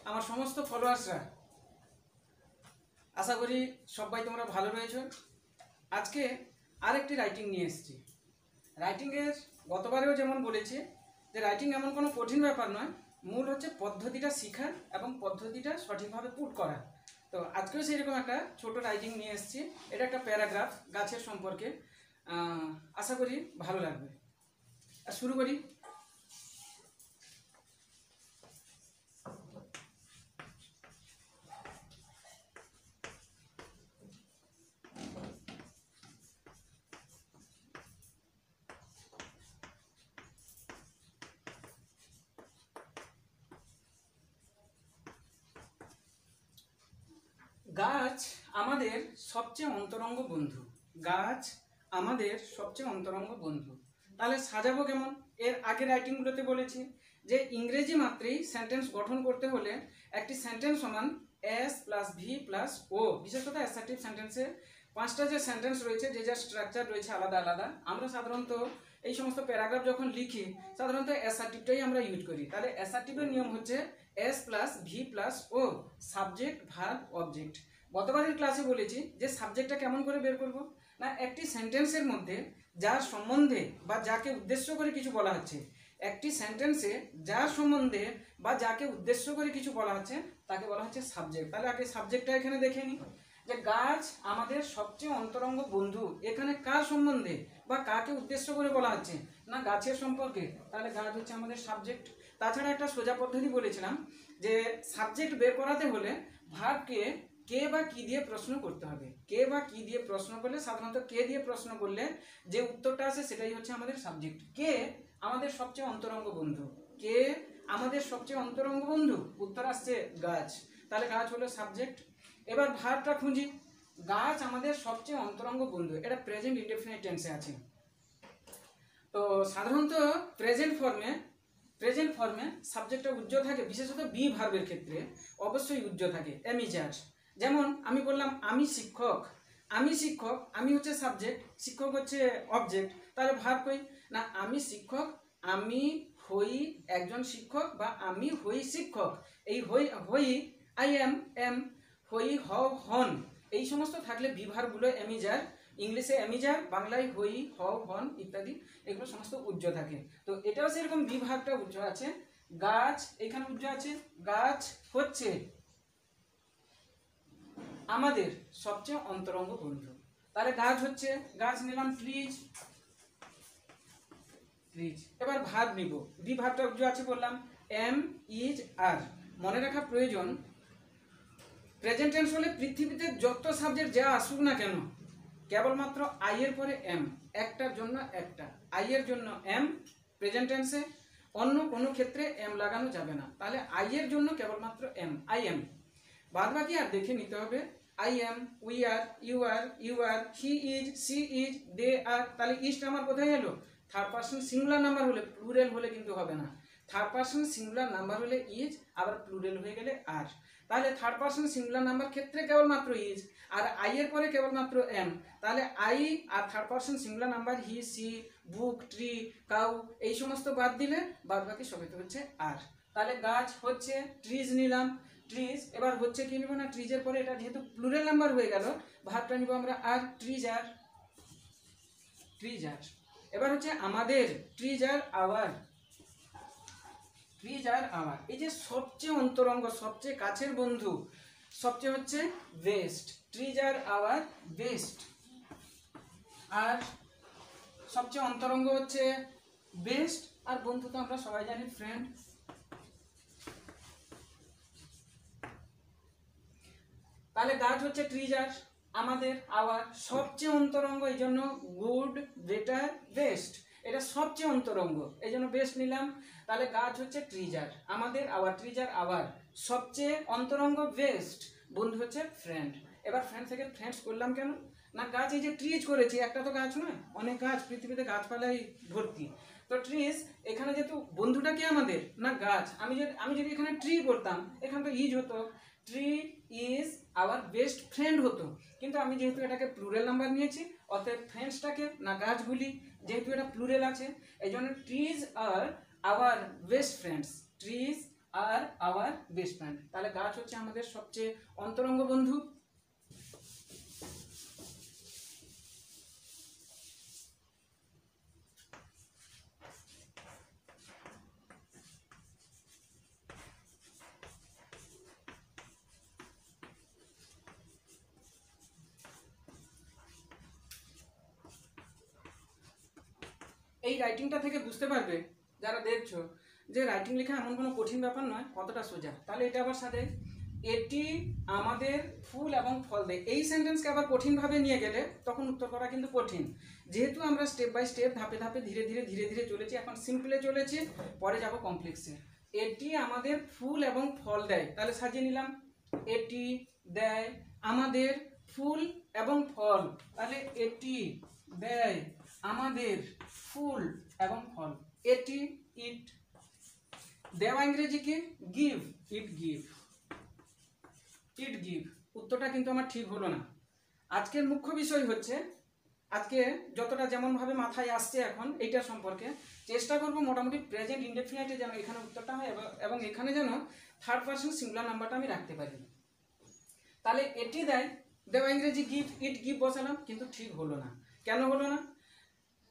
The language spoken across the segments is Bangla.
আমার সমস্ত ফলোয়ার্সরা, আশা করি সবাই তোমরা ভালো রয়েছো। আজকে আরেকটি রাইটিং নিয়ে এসেছি। রাইটিংয়ের গতবারেও যেমন বলেছি যে রাইটিং এমন কোনো কঠিন ব্যাপার নয়, মূল হচ্ছে পদ্ধতিটা শেখা এবং পদ্ধতিটা সঠিকভাবে পুট করা। তো আজকেও সেরকম একটা ছোট রাইটিং নিয়ে এসেছি। এটা একটা প্যারাগ্রাফ গাছের সম্পর্কে, আশা করি ভালো লাগবে। শুরু করি। গাছ আমাদের সবচেয়ে অন্তরঙ্গ বন্ধু। গাছ আমাদের সবচেয়ে অন্তরঙ্গ বন্ধু। তাহলে সাজাবো কেমন? এর আগের রাইটিংগুলোতে বলেছি যে ইংরেজি মাত্রেই সেন্টেন্স গঠন করতে হলে একটি সেন্টেন্স সমান এস প্লাস ভি প্লাস ও। বিশেষত অ্যাসার্টিভ সেন্টেন্সে 5টা যে সেন্টেন্স রয়েছে, যে যার স্ট্রাকচার রয়েছে আলাদা আলাদা। আমরা সাধারণত এই সমস্ত প্যারাগ্রাফ যখন লিখি সাধারণত অ্যাসার্টিভটাই আমরা ইউজ করি। তাহলে অ্যাসার্টিভের নিয়ম হচ্ছে এস প্লাস ভি প্লাস ও, সাবজেক্ট ভার্ব অবজেক্ট। গতবারের ক্লাসে বলেছি যে সাবজেক্টটা কেমন করে বের করব না, একটি সেন্টেন্সের মধ্যে যার সম্বন্ধে বা যাকে উদ্দেশ্য করে কিছু বলা হচ্ছে, একটি সেন্টেন্সে যার সম্বন্ধে বা যাকে উদ্দেশ্য করে কিছু বলা হচ্ছে তাকে বলা হচ্ছে সাবজেক্ট। তাহলে আগে সাবজেক্টটা এখানে দেখে নিই যে গাছ আমাদের সবচেয়ে অন্তরঙ্গ বন্ধু। এখানে কার সম্বন্ধে বা কাকে উদ্দেশ্য করে বলা হচ্ছে না, গাছের সম্পর্কে। তাহলে গাছ হচ্ছে আমাদের সাবজেক্ট। তাছাড়া একটা সোজা পদ্ধতি বলেছিলাম যে সাবজেক্ট বের করাতে হলে ভার্বকে কে বা কি দিয়ে প্রশ্ন করতে হবে। কে বা কি দিয়ে প্রশ্ন করলে, সাধারণত কে দিয়ে প্রশ্ন করলে যে উত্তরটা আসে সেটাই হচ্ছে আমাদের সাবজেক্ট। কে আমাদের সবচেয়ে অন্তরঙ্গ বন্ধু। কে আমাদের সবচেয়ে অন্তরঙ্গ বন্ধু, উত্তর আসছে গাছ। তাহলে গাছ হলো সাবজেক্ট। এবার ভার্বটা খুঁজি। গাছ আমাদের সবচেয়ে অন্তরঙ্গ বন্ধু, এটা প্রেজেন্ট ইনডেফিনিট টেন্সে আছে। তো সাধারণত প্রেজেন্ট ফর্মে সাবজেক্টটা উজ্জ্বল থাকে, বিশেষত বি ভার্বের ক্ষেত্রে অবশ্যই উজ্জ্বল থাকে। এমিজার, যেমন আমি বললাম আমি শিক্ষক। আমি শিক্ষক, আমি হচ্ছে সাবজেক্ট, শিক্ষক হচ্ছে অবজেক্ট। তাহলে ভার্ব কই না, আমি শিক্ষক, আমি হই একজন শিক্ষক বা আমি হই শিক্ষক। এই হই আই এম, হই হন, এই সমস্ত থাকলে বি ভার্বগুলো এমিজার। ইংলিশে এমিজার, বাংলায় হই হন ইত্যাদি, এগুলো সমস্ত উজ্জ্ব থাকে। তো এটাও সেরকম বি ভার্বটা উজ্জ্ব আছে। গাছ এখানে উজ্জ্ব আছে। গাছ হচ্ছে আমাদের সবচেয়ে অন্তরঙ্গ বন্ধু। তাহলে গাছ হচ্ছে, গাছ নিলাম ট্রিজ। এবার ভার্ব নিব। বি ভার্বটা উজ্জ্ব আছে বললাম, এম ইজ আর। মনে রাখা প্রয়োজন, প্রেজেন্ট টেন্স হলে পৃথিবীতে যত সাবজেক্ট যা আসুক না কেন, কেবলমাত্র আই এর পরে এম, একটার জন্য একটা, আই এর জন্য এম প্রেজেন্ট টেন্সে, অন্য কোনো ক্ষেত্রে এম লাগানো যাবে না। তাহলে আই এর জন্য কেবলমাত্র এম, আই এম। বাদ বাকি আর দেখে নিতে হবে। I am, we are, you are, he is, she is, they are. তাহলে ইস্ট আমার কোথায় এলো? থার্ড পার্সন সিঙ্গুলার নাম্বার হলে, প্লুরাল হলে কিন্তু হবে না। থার্ড পার্সন সিঙ্গুলার নাম্বার হলে ইজ, আবার প্লুরাল হয়ে গেলে আর। তাহলে থার্ড পার্সন সিঙ্গুলার নাম্বার ক্ষেত্রে কেবলমাত্র ইজ, আর আই এর পরে কেবলমাত্র এম। তাহলে আই আর third person singular number he, she, book, tree, cow, এই সমস্ত বাদ দিলে বাদ বাকি সবাইতে হচ্ছে আর। তাহলে গাছ হচ্ছে ট্রিজ নিলাম, ট্রিজ। এবার হচ্ছে কি নিব না, ট্রিজের পরে এটা যেহেতু প্লুরাল নাম্বার হয়ে গেল, ভার্বটা নিব আমরা আর, ট্রিজার। এবার হচ্ছে আমাদের, ট্রিজার আওয়ার। এই যে সবচেয়ে অন্তরঙ্গ, সবচেয়ে কাছের বন্ধু, সবচেয়ে হচ্ছে বেস্ট। Treasure our best. আর সবচেয়ে অন্তরঙ্গ হচ্ছে বেস্ট, আর বন্ধু তো আমরা সবাই জানি ফ্রেন্ড। তাহলে গাছ হচ্ছে ট্রিজার, আমাদের আওয়ার সবচেয়ে অন্তরঙ্গ, এই জন্য গুড, বেটার, বেস্ট, এটা সবচেয়ে অন্তরঙ্গ, এই জন্য বেস্ট নিলাম। তাহলে গাছ হচ্ছে ট্রিজার আমাদের, আওয়ার, ট্রিজার আওয়ার সবচেয়ে অন্তরঙ্গ, বেস্ট, বন্ধু হচ্ছে ফ্রেন্ড। এবার ফ্রেন্ড থেকে ফ্রেন্ডস করলাম কেন না, গাছ এই যে ট্রিজ করেছি, একটা তো গাছ নয়, অনেক গাছ, পৃথিবীতে গাছপালাই ভর্তি। তো ট্রিজ, এখানে যেহেতু বন্ধুটা কি আমাদের না গাছ, আমি যদি এখানে ট্রি করতাম, এখানে তো ইজ হতো, tree is our best friend হতো। কিন্তু আমি যেহেতু এটাকে প্লুরাল নাম্বার নিয়েছি, অতএব ফ্রেন্ডসটাকে না গাছগুলি, যেহেতু এটা প্লুরাল আছে, এই জন্য trees are our best friends. Trees are our best friend. তাহলে গাছ হচ্ছে আমাদের সবচেয়ে অন্তরঙ্গ বন্ধু। এই রাইটিংটা থেকে বুঝতে পারবে যারা দেখছো যে রাইটিং লেখা এমন কোনো কঠিন ব্যাপার নয়, কতটা সোজা। তাহলে এটা আবার সাথে এটি আমাদের ফুল এবং ফল দেয়, এই সেন্টেন্সকে আবার কঠিনভাবে নিয়ে গেলে তখন উত্তর করা কিন্তু কঠিন। যেহেতু আমরা স্টেপ বাই স্টেপ ধাপে ধাপে ধীরে ধীরে ধীরে ধীরে চলেছি, এখন সিম্পলে চলেছি, পরে যাব কমপ্লেক্সে। এটি আমাদের ফুল এবং ফল দেয়, তাহলে সাজিয়ে নিলাম এটি দেয় আমাদের ফুল এবং ফল। তাহলে এটি দেয় আমাদের ফুল এবং ফল। এটি ইট। দেওয়া ইংরেজি কি? গিভ। ইট গিভ। ইট গিভ। উত্তরটা কিন্তু আমার ঠিক হলো না। আজকের মুখ্য বিষয় হচ্ছে, আজকে যতটা যেমন ভাবে মাথায় আসছে এখন এইটা সম্পর্কে চেষ্টা করব মোটামুটি প্রেজেন্ট ইনডেফিনিটে যেন এখানে উত্তরটা হয় এবং এখানে যেন থার্ড পারসন সিঙ্গুলার নাম্বারটা আমি রাখতে পারি। তাহলে এটি দেয়, দেওয়া ইংরেজি গিভ, ইট গিভ বসালাম, কিন্তু ঠিক হলো না। কেন হলো না?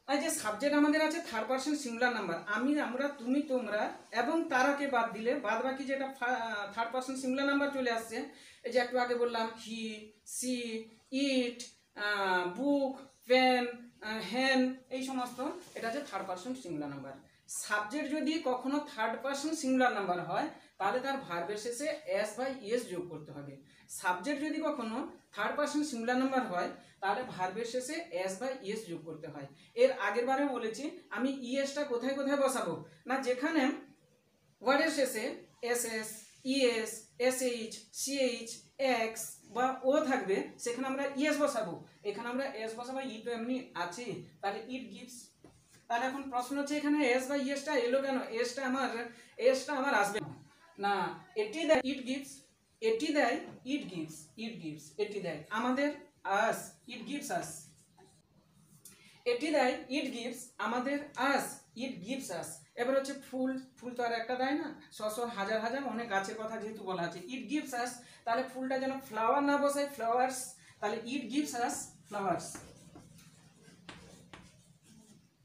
এই যে সাবজেক্ট আমাদের আছে থার্ড পারসন সিঙ্গুলার নাম্বার, আমি, আমরা, তুমি, তোমরা এবং তারাকে বাদ দিলে বাদ বাকি যেটা থার্ড পারসন সিঙ্গুলার নাম্বার চলে আসছে, এই যে একটু আগে বললাম হি, সি, ইট, বুক, পেন, হ্যান, এই সমস্ত, এটা হচ্ছে third person singular number. Subject যদি কখনো থার্ড পারসন সিঙ্গুলার নাম্বার হয় তাহলে তার ভার্বের শেষে এস বা ইএস যোগ করতে হবে। সাবজেক্ট যদি কখনো থার্ড পারসন সিঙ্গুলার নাম্বার হয় তাহলে ভার্বের শেষে এস বা ইএস যোগ করতে হয়। এর আগের বারে বলেছি আমি ইএসটা কোথায় কোথায় বসাবো না, যেখানে ওয়ার্ডের শেষে S S, ES, SH, CH, X বা ও থাকবে সেখানে আমরা ইএস বসাবো, এখানে আমরা এস বসাবো। ই তো এমনি আছে, তাহলে ইট গিভস। তাহলে এখন প্রশ্ন হচ্ছে এখানে এস বা ইএসটা এলো কেন? এসটা আমার আসবে না। এটি দেয় ইট গিভস, এটি দেয় ইট গিভস, ইট গিভস, এটি দেয় আমাদের আস, ইট গিভস আস। এটি দেয় ইট গিভস আমাদের আস, ইট গিভস আস। এবার হচ্ছে ফুল, ফুল তো আর একটা দেয় না, শত হাজার হাজার অনেক গাছের কথা যেহেতু বলা আছে, ইট গিভস আস, তাহলে ফুলটা যেন ফ্লাওয়ার না বসাই, ফ্লাওয়ার্স, তাহলে ইট গিভস আস ফ্লাওয়ার্স,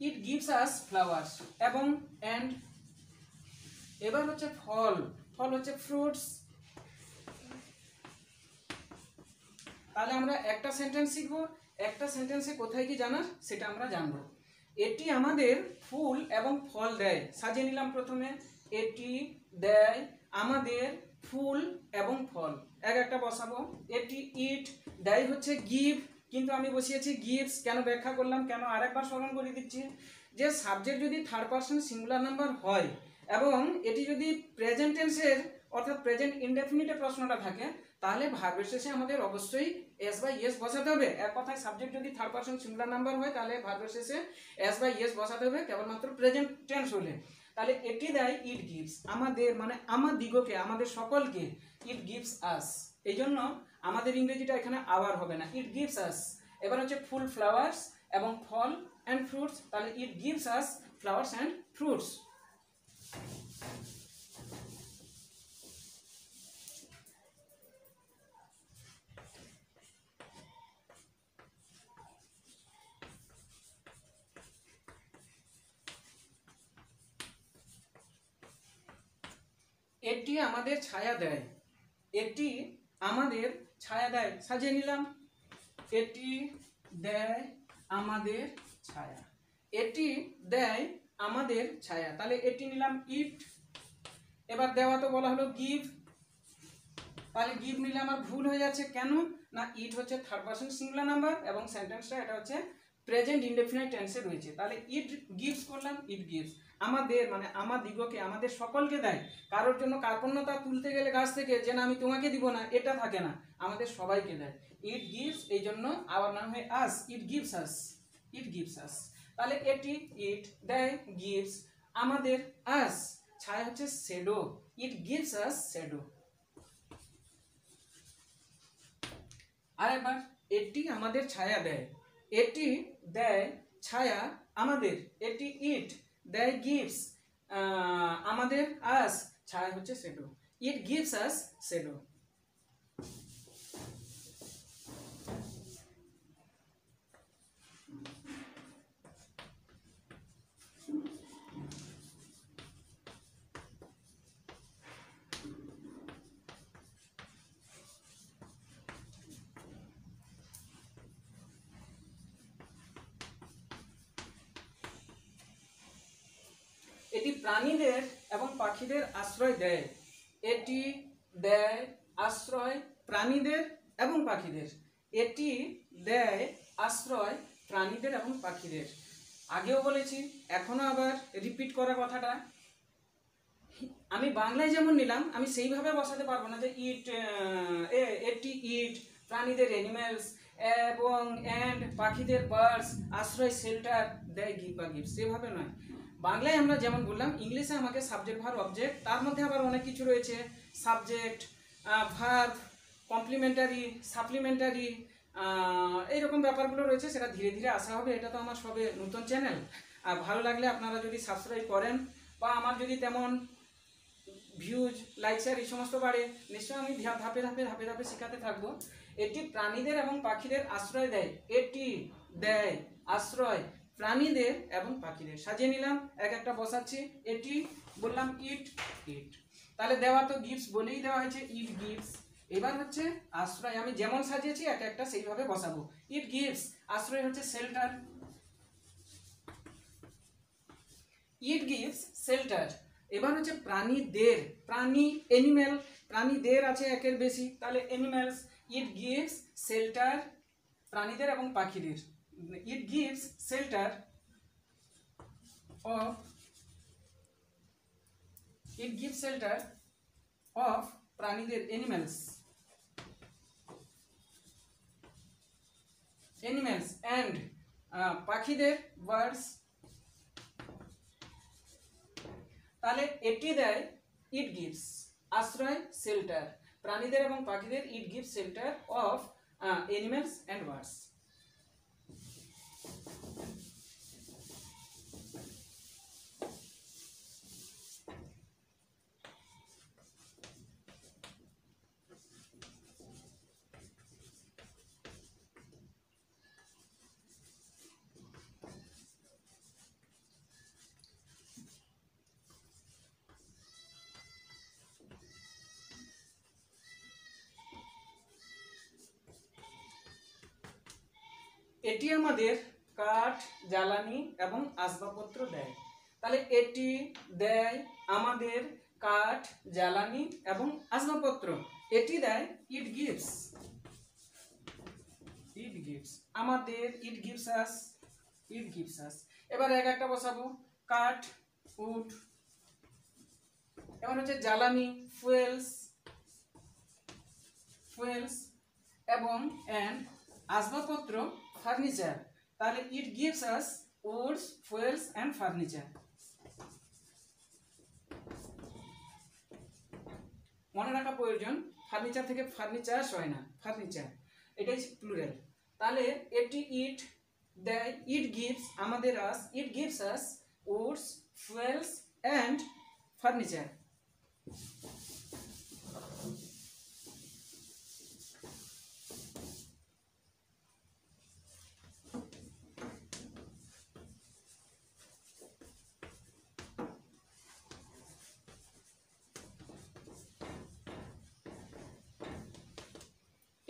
ইট গিভস আস ফ্লাওয়ার্স। এবং এন্ড এবার হচ্ছে ফল, ফল হচ্ছে ফ্রুটস। তাহলে আমরা একটা সেন্টেন্স শিখবো, একটা সেন্টেন্সে কোথায় কি জানা সেটা আমরা জানবো। এটি আমাদের ফুল এবং ফল দেয়, সাজিয়ে নিলাম প্রথমে এটি দেয় আমাদের ফুল এবং ফল, এক একটা বসাবো। এটি ইট দেয় হচ্ছে গিভ, কিন্তু আমি বসিয়েছি গিভস, কেন ব্যাখ্যা করলাম, কেন আরেকবার স্মরণ করে দিচ্ছি, যে সাবজেক্ট যদি থার্ড পারসন সিঙ্গুলার নাম্বার হয় এবং এটি যদি প্রেজেন্ট টেন্সের অর্থাৎ প্রেজেন্ট ইনডেফিনিটে প্রশ্নটা থাকে তাহলে ভার্বের শেষে আমাদের অবশ্যই এস বাই ইএস বসাতে হবে। এক কথায় সাবজেক্ট যদি থার্ড পারসন সিঙ্গুলার নাম্বার হয় তাহলে ভার্বের শেষে এস বাই ইএস বসাতে হবে কেবলমাত্র প্রেজেন্ট টেন্স হলে। তাহলে এটি দেয় ইট গিভস আমাদের, মানে আমাদিগকে, আমাদের সকলকে, ইট গিভস আস। এই জন্য আমাদের ইংরেজিটা এখানে আওয়ার হবে না, ইট গিভস আস। এবার হচ্ছে ফুল, ফ্লাওয়ার্স এবং ফল অ্যান্ড ফ্রুটস, তাহলে ইট gives us flowers and fruits. এটি আমাদের ছায়া দেয়, এটি আমাদের ছায়া দেয়, সাজিয়ে নিলাম এটি দেয় আমাদের ছায়া, এটি দেয় আমাদের ছায়া। তাহলে এটি নিলাম ইট। এবার দেওয়া তো বলা হলো গিভ, তাহলে গিভ নিলে আমার ভুল হয়ে যাচ্ছে, কেন না ইট হচ্ছে থার্ড পারসন সিঙ্গুলার নাম্বার এবং সেন্টেন্সটা এটা হচ্ছে প্রেজেন্ট ইনডেফিনাইট টেন্সে রয়েছে। তাহলে ইট গিভস করলাম, ইট গিভস আমাদের, মানে আমাদিগকে, আমাদের সকলকে দেয়। কারোর জন্য কার্পণ্যতা তুলতে গেলে গাছ থেকে যে না আমি তোমাকে দিব না, এটা থাকে না, আমাদের সবাইকে দেয়। ইট গিভস, এই জন্য আবার নাম হয় আস, it gives us, it gives আস। তাহলে এটি ইট দেয় গিভস আমাদের আস, ছায়া হচ্ছে শ্যাডো, ইট গিভস আস শ্যাডো। আরেকবার এটি আমাদের ছায়া দেয়, এটি দেয় ছায়া আমাদের, এটি ইট দেয় গিভস আমাদের আস, ছায়া হচ্ছে শ্যাডো, ইট গিভস আস শ্যাডো। এটি প্রাণীদের এবং পাখিদের আশ্রয় দেয়, এটি দেয় আশ্রয় প্রাণীদের এবং পাখিদের, এটি দেয় আশ্রয় প্রাণীদের এবং পাখিদের। আগেও বলেছি, এখনো আবার রিপিট করা কথাটা। আমি বাংলায় যেমন নিলাম আমি সেইভাবে বসাতে পারবো না যে ইট, এটি ইট, প্রাণীদের অ্যানিমেলস, এবং অ্যান্ড পাখিদের বার্ডস, আশ্রয় শেল্টার দেয় গিভ বা গিভস, সেভাবে নয়। বাংলায় আমরা যেমন বললাম, ইংলিশে আমাকে সাবজেক্ট ভার্ব অবজেক্ট, তার মধ্যে আবার অনেক কিছু রয়েছে, সাবজেক্ট, ভার্ব, কমপ্লিমেন্টারি, সাপ্লিমেন্টারি, এইরকম ব্যাপারগুলো রয়েছে, সেটা ধীরে ধীরে আসা হবে। এটা তো আমার সবে নতুন চ্যানেল, আর ভালো লাগলে আপনারা যদি সাবস্ক্রাইব করেন বা আমার যদি তেমন ভিউজ, লাইক, শেয়ার এই সমস্ত বাড়ে, নিশ্চয়ই আমি ধাপে ধাপে ধাপে ধাপে শেখাতে থাকবো। এটি প্রাণীদের এবং পাখিদের আশ্রয় দেয়, এটি দেয় আশ্রয় প্রাণীদের এবং পাখিদের। সাজিয়ে নিলাম, এক একটা বসাচ্ছি। এটি বললাম ইট, ইট, তাহলে দেওয়া তো গিভস বলেই দেওয়া হয়েছে, ইট গিভস। এবার হচ্ছে আশ্রয়, আমি যেমন সাজিয়েছি এক একটা সেইভাবে বসাবো। ইট গিভস, আশ্রয় হচ্ছে শেল্টার, ইট গিভস শেল্টার। এবার হচ্ছে প্রাণীদের, প্রাণী এনিম্যাল, প্রাণীদের আছে একের বেশি, তাহলে এনিম্যালস। ইট গিভস শেল্টার প্রাণীদের এবং পাখিদের, it gives shelter of, it gives shelter of প্রাণীদের এনিম্যালস, এনিম্যালস অ্যান্ড পাখিদের বার্ডস। তাহলে এটি দেয়, ইট গিভস আশ্রয় শেল্টার প্রাণীদের এবং পাখিদের, it gives shelter of animals and birds. এটি আমাদের কাঠ, জ্বালানি এবং আসবাবপত্র দেয়। তাহলে এটি দেয় আমাদের কাঠ, জ্বালানি এবং আসবাবপত্র, এটি দেয়, ইট গিভস, ইট গিভস আমাদের, ইট গিভস আস, ইট গিভস আস। এবার এক একটা বসাবো, কাঠ, উড, এবার হচ্ছে জ্বালানি, ফুয়েলস, ফুয়েলস, এবং অ্যান্ড আসবাবপত্র, ফার্নিচার। তাহলে ইট gives us woods, fuels and furniture. মনে রাখা প্রয়োজন, ফার্নিচার থেকে ফার্নিচার্স হয় না, ফার্নিচার, এটাই প্লুরাল। তাহলে এটি ইট দেয়, ইট গিভস আমাদের us, it gives us woods, fuels and furniture.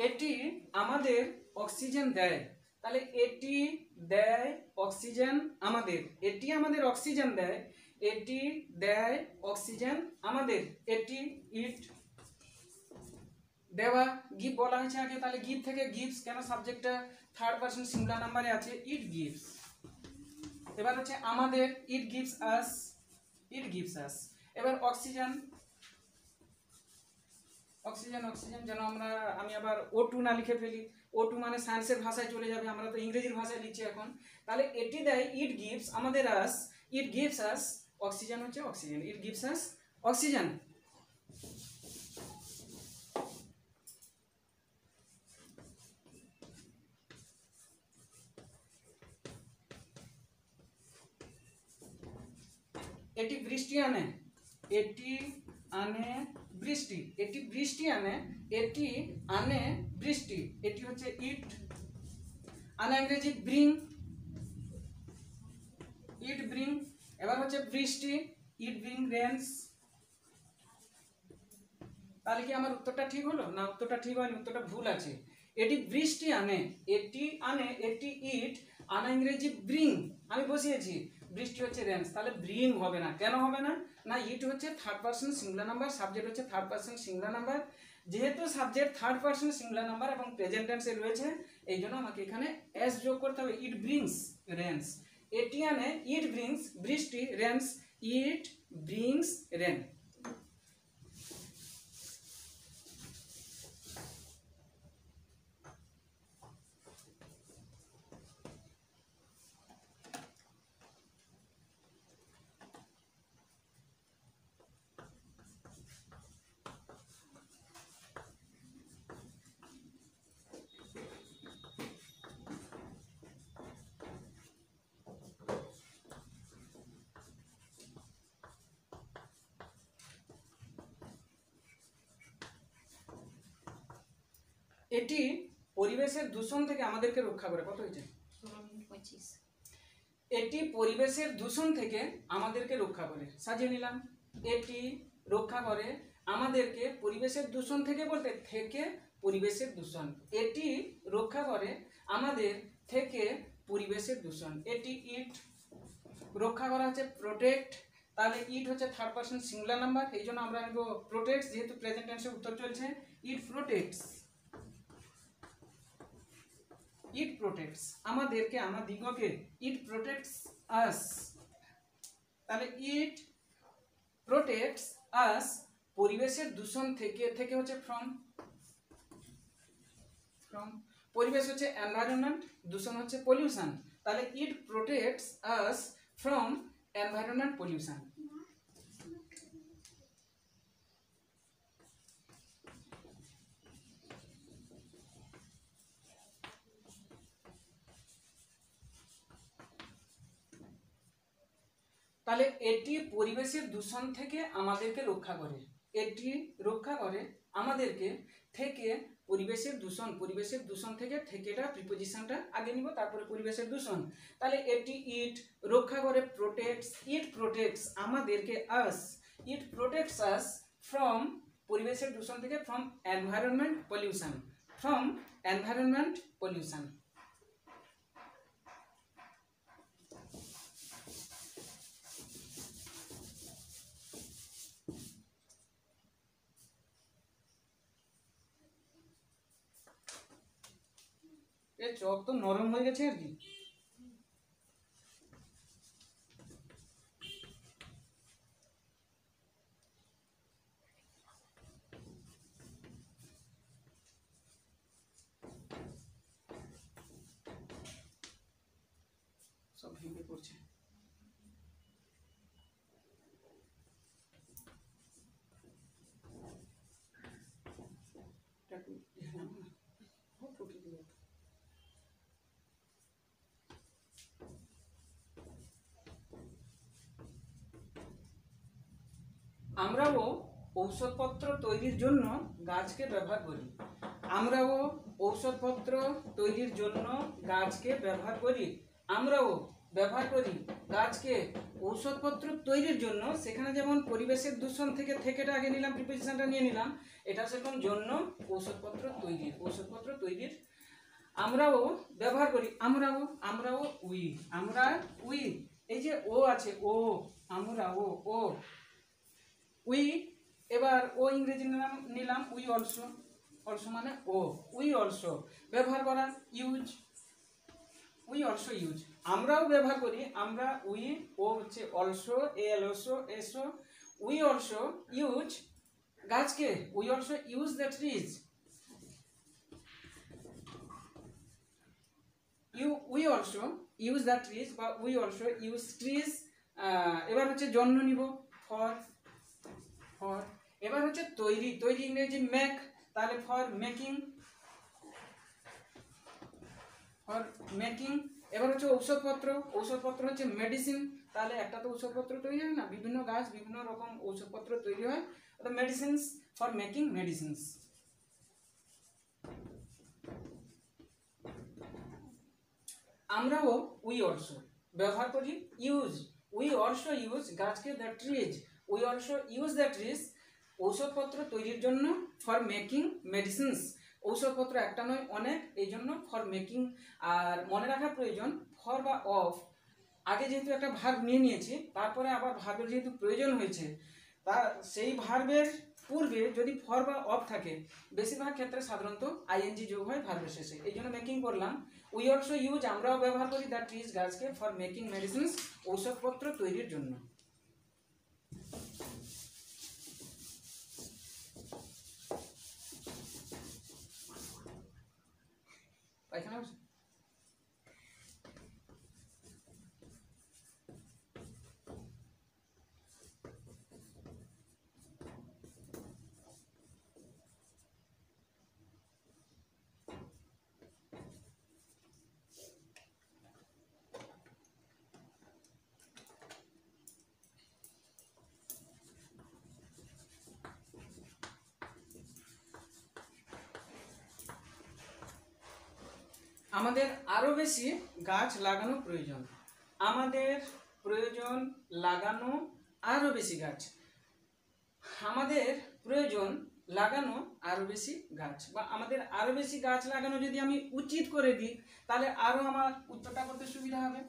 এটি আমাদের অক্সিজেন দেয়, তাহলে এটি দেয় অক্সিজেন আমাদের, এটি আমাদের অক্সিজেন দেয়, এটি দেয় অক্সিজেন আমাদের, এটি, ইট দেওয়া, গিভ বলা হয়েছে আগে, তাহলে গিভ থেকে গিভস, কেন সাবজেক্টটা থার্ড পারসন সিঙ্গুলার নাম্বারে আছে, ইট গিভস। এবার হচ্ছে আমাদের, ইট গিভস আস, ইট গিভস আস। এবার অক্সিজেন, অক্সিজেন, অক্সিজেন যেন আমি আবার O2 না লিখে ফেলি, O2 মানে সায়েন্সের ভাষায় চলে যাবে, আমরা তো ইংরেজির ভাষায় লিখছি এখন। তাহলে এটি দেয়, ইট গিভস আমাদের us, it gives us oxygen, হচ্ছে অক্সিজেন, ইট গিভস আস অক্সিজেন। এটি বৃষ্টি আনে, এটি আনে বৃষ্টি, এটি বৃষ্টি আনে, এটি আনে বৃষ্টি, এটি হচ্ছে ইট। আনে ইংরেজি ব্রিং, ইট ব্রিং। এবার হচ্ছে বৃষ্টি, ইট ব্রিং রেন্স। তাহলে কি আমার উত্তরটা ঠিক হলো? না, উত্তরটা ঠিক হয়নি, উত্তরটা ভুল আছে। এটি বৃষ্টি আনে, এটি আনে, এটি ইট, আনা ইংরেজি ব্রিং, আমি বসিয়েছি, বৃষ্টি হচ্ছে রেন্স, তাহলে ব্রিং হবে না। কেন হবে না? না, ইট হচ্ছে third person singular number, subject হচ্ছে থার্ড পারসন সিঙ্গুলার নাম্বার। যেহেতু subject third person singular number এবং প্রেজেন্ট টেন্সে রয়েছে, এই জন্য আমাকে এখানে এস যোগ করতে হবে। ইট ব্রিংস রেন্স, এটি আনে, ইট ব্রিংস বৃষ্টি, রেন্স, ইট ব্রিংস রেন। এটি পরিবেশের দূষণ থেকে আমাদেরকে রক্ষা করে। কত হয়েছে? 25। এটি পরিবেশের দূষণ থেকে আমাদেরকে রক্ষা করে, সাজিয়ে নিলাম। এটি রক্ষা করে আমাদেরকে পরিবেশের দূষণ থেকে, বলতে থেকে পরিবেশের দূষণ, এটি রক্ষা করে আমাদের থেকে পরিবেশের দূষণ। এটি ইট রক্ষা করা হচ্ছে প্রোটেক্ট, তাহলে ইট হচ্ছে থার্ড পারসন সিঙ্গুলার নাম্বার, এই জন্য আমরা নেব প্রোটেক্টস, যেহেতু প্রেজেন্ট টেন্সে উত্তর চলছে। ইট প্রোটেক্টস, ইট প্রোটেক্টস আমাদেরকে, আমাদিগকে, ইট প্রোটেক্টস আস, তাহলে ইট প্রোটেক্টস আস পরিবেশের দূষণ থেকে, থেকে হচ্ছে ফ্রম, ফ্রম পরিবেশ হচ্ছে এনভায়রনমেন্ট, দূষণ হচ্ছে পলিউশন, তাহলে it protects us from environment pollution. তাহলে এটি পরিবেশের দূষণ থেকে আমাদেরকে রক্ষা করে, এটি রক্ষা করে আমাদেরকে থেকে পরিবেশের দূষণ, পরিবেশের দূষণ থেকে, থেকেটা প্রিপোজিশনটা আগে নিব, তারপরে পরিবেশের দূষণ। তাহলে এটি ইট রক্ষা করে, প্রোটেক্টস, ইট প্রোটেক্টস আমাদেরকে, আস, ইট প্রোটেক্টস আস ফ্রম পরিবেশের দূষণ থেকে, from environment pollution, from environment pollution. এর চক তো নরম হয়ে গেছে আর কি। সব ভেঙে পড়ছে। আমরাও ঔষধপত্র তৈরির জন্য গাছকে ব্যবহার করি, আমরাও ঔষধপত্র তৈরির জন্য গাছকে ব্যবহার করি, আমরাও ব্যবহার করি গাছকে ঔষধপত্র তৈরির জন্য। সেখানে যেমন পরিবেশের দূষণ থেকে, থেকেটা আগে নিলাম, প্রিপোজিশনটা নিয়ে নিলাম, এটা সেরকম জন্য ঔষধপত্র তৈরির, ঔষধপত্র তৈরির আমরাও ব্যবহার করি, আমরাও, আমরাও উই, আমরা উই, এই যে ও আছে, ও, আমরাও, ও উই, এবার ও ইংরেজি নিলাম উই অলসো, অলসো মানে ও, উই অলসো ব্যবহার করা, ইউজ, উই অলসো ইউজ, আমরাও ব্যবহার করি, আমরা উই, ও হচ্ছে অলসো, এল অলসো, এসো, উই অলসো ইউজ গাছকে, we also use the trees, we also use the trees বা উই অলসো ইউজ ট্রিজ। এবার হচ্ছে জন্য নিব, ফর, ফর, এবার হচ্ছে তৈরি, তৈরি ইংরেজি মেক, তাহলে ফর মেকিং, ফর মেকিং। এবার হচ্ছে ঔষধপত্র, ঔষধপত্র হচ্ছে মেডিসিন, তাহলে একটা তো ঔষধপত্র তৈরি হয় না, বিভিন্ন গাছ বিভিন্ন রকম ঔষধপত্র তৈরি হয়, the medicines, for making medicines. আমরাও উই অলসো ব্যবহার করি, ইউজ, উই অলসো ইউজ গাছকে, the trees, we also use the trees ঔষধপত্র তৈরির জন্য, ফর মেকিং মেডিসিনস, ঔষধপত্র একটা নয় অনেক, এই জন্য ফর মেকিং। আর মনে রাখা প্রয়োজন ফর বা অফ, আগে যেহেতু একটা ভার্ব নিয়ে নিয়েছি, তারপরে আবার ভার্বের যেহেতু প্রয়োজন হয়েছে, তা সেই ভার্বের পূর্বে যদি ফর বা অফ থাকে, বেশিরভাগ ক্ষেত্রে সাধারণত আইএনজি যোগ হয় ভার্বের শেষে, এই জন্য মেকিং করলাম। উই অলসো ইউজ, আমরাও ব্যবহার করি, দ্য ট্রিজ, গাছকে, ফর মেকিং মেডিসিনস, ঔষধপত্র তৈরির জন্য। পায়খানা হচ্ছে? আমাদের আরো বেশি গাছ লাগানো প্রয়োজন, আমাদের প্রয়োজন লাগানো আরো বেশি গাছ, আমাদের প্রয়োজন লাগানো আরো বেশি গাছ, বা আমাদের আরো বেশি গাছ লাগানো যদি আমি উচিত করে দিই, তাহলে আরো আমার উত্তরটা করতে সুবিধা হবে।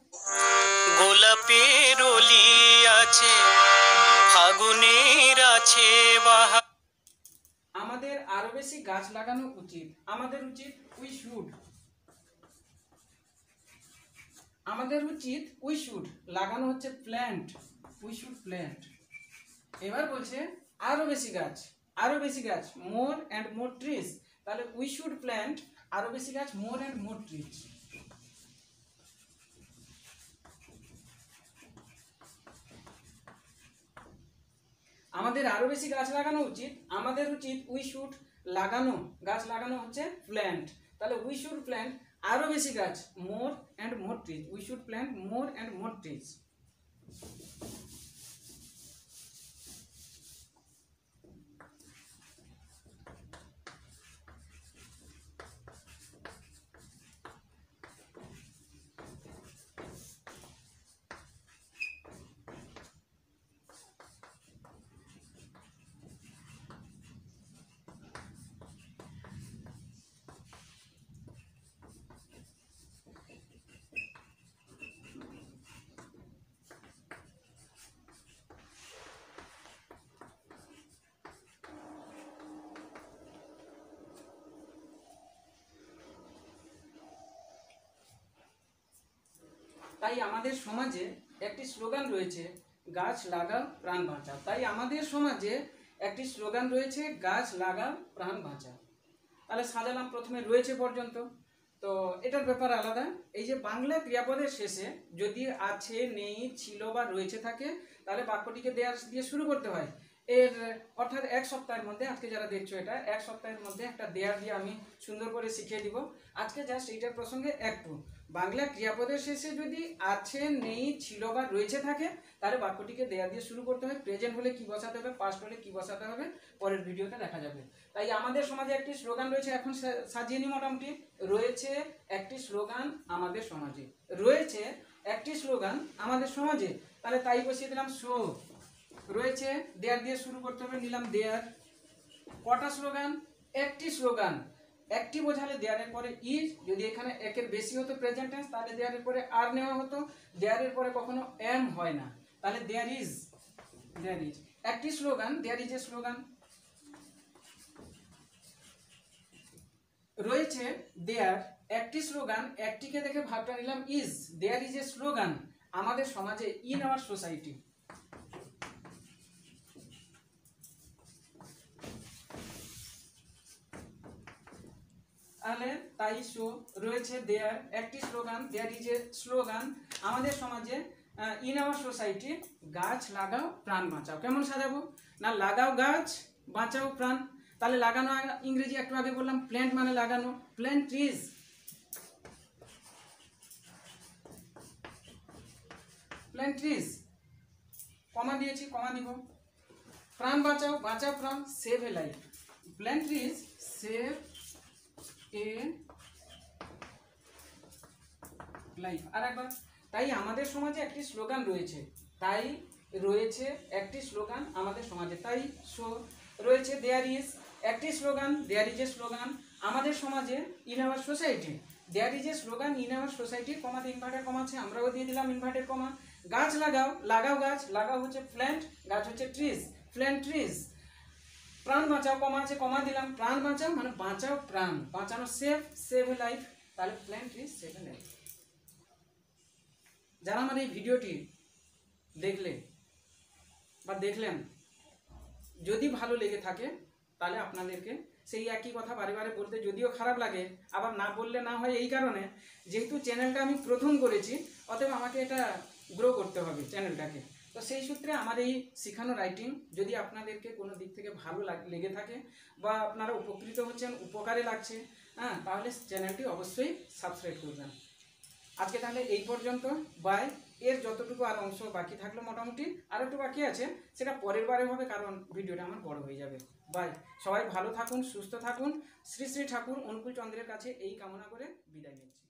গোলাপের অলি আছে, ফাগুনের আছে বাহার। আমাদের আরো বেশি গাছ লাগানো উচিত, আমাদের উচিত উই শুড, আমাদের উচিত উই শুড, লাগানো হচ্ছে প্ল্যান্ট, উই শুড প্ল্যান্ট। এবার বলছে আরো বেশি গাছ, আরো বেশি গাছ, মোর অ্যান্ড মোর ট্রিজ, তাহলে উই শুড প্ল্যান্ট আরো বেশি গাছ, মোর অ্যান্ড মোর ট্রিজ। আমাদের আরো বেশি গাছ লাগানো উচিত, আমাদের উচিত উই শুড, লাগানো, গাছ লাগানো হচ্ছে প্ল্যান্ট, তাহলে উই শুড প্ল্যান্ট আরো বেশি গাছ, more and more trees, we should plant more and more trees. তাই আমাদের সমাজে একটি স্লোগান রয়েছে, গাছ লাগাও প্রাণ বাঁচাও। তাই আমাদের সমাজে একটি স্লোগান রয়েছে, গাছ লাগাও প্রাণ বাঁচাও। তাহলে সাজালাম প্রথমে রয়েছে পর্যন্ত, তো এটার ব্যাপার আলাদা। এই যে বাংলা ক্রিয়াপদের শেষে যদি আছে, নেই, ছিল বা রয়েছে থাকে, তাহলে বাক্যটিকে দেয়ার দিয়ে শুরু করতে হয়। এর অর্থাৎ এক সপ্তাহের মধ্যে, আজকে যারা দেখছো এটা, এক সপ্তাহের মধ্যে একটা দেয়ার দিয়ে আমি সুন্দর করে শিখিয়ে দিব। আজকে জাস্ট এইটার প্রসঙ্গে একটু, বাংলা ক্রিয়াপদের শেষে যদি আছে, নেই, ছিল বা রয়েছে থাকে, তাহলে বাক্যটিকে দেয়া দিয়ে শুরু করতে হয়। প্রেজেন্ট হলে কি বসাতে হবে, পাস্ট হলে কি বসাতে হবে, পরের ভিডিওতে দেখা যাবে। তাই আমাদের সমাজে একটি স্লোগান রয়েছে, এখন সাজিয়ে নি মোটামুটি। রয়েছে একটি স্লোগান আমাদের সমাজে, রয়েছে একটি স্লোগান আমাদের সমাজে, তাহলে তাই বসিয়ে দিলাম সো। রয়েছে, দেয়ার দিয়ে শুরু করতে হবে, নিলাম দেয়ার। কটা স্লোগান? একটি স্লোগান। একটি বোঝালে দেয়ারের পরে ইজ, যদি এখানে একের বেশি হতো প্রেজেন্ট টেন্স, তাহলে দেয়ারের পরে আর নেওয়া হতো, দেয়ারের পরে কখনো এম হয় না, তাহলে দেয়ার ইজ, দেয়ার ইজ একটি slogan, there is a slogan. রয়েছে দেয়ার একটি স্লোগান, একটিকে দেখে ভাবটা নিলাম is, there is a slogan আমাদের সমাজে, ইন আওয়ার সোসাইটি। তাহলে তাই সো, রয়েছে দেয়ার একটি slogan, there is a slogan আমাদের সমাজে, ইন আওয়ার সোসাইটি, গাছ লাগাও প্রাণ বাঁচাও। কেমন সাজাবো না, লাগাও গাছ, বাঁচাও প্রাণ। তাহলে লাগানো ইংরেজি একটু আগে বললাম, প্ল্যান্ট মানে লাগানো, plant trees, plant trees, comma দিয়েছি, কমা দিব, প্রাণ বাঁচাও, বাঁচাও প্রাণ, save a life. Plant trees save a life. আর একবার, তাই আমাদের সমাজে একটি স্লোগান রয়েছে, আমাদের সমাজে, রয়েছে দেয়ার ইজ একটি slogan, there is a slogan আমাদের সমাজে, in our society, there is a slogan in our society, কমাতে ইনভার্টেড কমা আছে, আমরাও দিয়ে দিলাম ইনভার্টেড কমা। গাছ লাগাও, লাগাও গাছ, লাগাও হচ্ছে প্ল্যান্ট, গাছ হচ্ছে ট্রিজ, প্ল্যান্ট ট্রিজ। প্রাণ বাঁচাও, কমা আছে, কমা দিলাম, প্রাণ বাঁচাও মানে বাঁচাও প্রাণ, বাঁচানো সেভ, সেভ এ লাইফ, তাহলে plant trees save a life. যারা আমার এই ভিডিওটি দেখলেন, যদি ভালো লেগে থাকে তাহলে আপনাদেরকে সেই একই কথা বারে বারে বলতে যদিও খারাপ লাগে, আবার না বললে না হয় এই কারণে, যেহেতু চ্যানেলটা আমি প্রথম করেছি, অতএব আমাকে এটা গ্রো করতে হবে চ্যানেলটাকে। তো সেই সূত্রে আমার এই শেখানো রাইটিং যদি আপনাদেরকে কোনো দিক থেকে ভালো লেগে থাকে বা আপনারা উপকৃত হচ্ছেন, উপকারে লাগছে, তাহলে চ্যানেলটি অবশ্যই সাবস্ক্রাইব করবেন। আজকে তাহলে এই পর্যন্ত, বাই। এর যতটুকু আর অংশ বাকি থাকলো, মোটামুটি আর একটু বাকি আছে, সেটা পরের বারে হবে, কারণ ভিডিওটা আমার বড় হয়ে যাবে। বাই। সবাই ভালো থাকুন, সুস্থ থাকুন। শ্রী শ্রী ঠাকুর অনুকূল চন্দ্রের কাছে এই কামনা করে বিদায় নিচ্ছি।